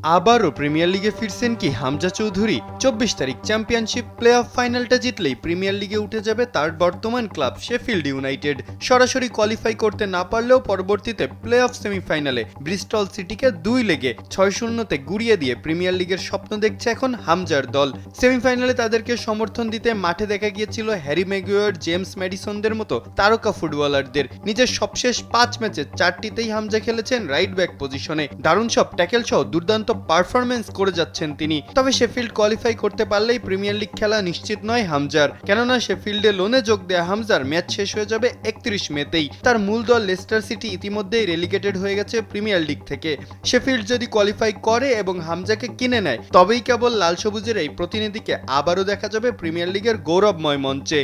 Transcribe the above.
আবারও প্রিমিয়ার লিগে ফিরছেন কি হামজা চৌধুরী? 24 তারিখ চ্যাম্পিয়নশিপ প্লে অফ ফাইনালটা জিতলেই প্রিমিয়ার লিগে উঠে যাবে তার বর্তমান ক্লাব শেফিল্ড ইউনাইটেড। সরাসরি কোয়ালিফাই করতে না পারলেও পরবর্তীতে প্লে অফ সেমিফাইনালে ব্রিস্টল সিটিকে 2 লেগে 6-0-তে গুড়িয়ে দিয়ে প্রিমিয়ার লিগের স্বপ্ন দেখছে এখন হামজার দল। সেমিফাইনালে তাদেরকে সমর্থন দিতে মাঠে দেখা গিয়েছিল হ্যারি ম্যাগুয়ার, জেমস ম্যাডিসনদের মতো তারকা ফুটবলারদের। নিজের সবশেষ 5 ম্যাচে 4টিতেই হামজা খেলেছেন রাইট ব্যাক পজিশনে। দারুণ সব ট্যাকেল সহ দুর্দান্ত পারফরমেন্স করে যাচ্ছেন তিনি। তবে শেফিল্ড কোয়ালিফাই করতে পারলেই প্রিমিয়ার লিগ খেলা নিশ্চিত নয় হামজার, কেননা শেফিল্ডে লোনে যোগ দেয়া হামজার ম্যাচ শেষ হয়ে যাবে 31 মেতেই। তার মূল দল লেস্টার সিটি ইতিমধ্যেই রেলিগেটেড হয়ে গেছে প্রিমিয়ার লিগ থেকে। শেফিল্ড যদি কোয়ালিফাই করে এবং হামজাকে কিনে নেয়, তবেই কেবল লাল সবুজের এই প্রতিনিধিকে আবারও দেখা যাবে প্রিমিয়ার লিগের গৌরবময় মঞ্চে।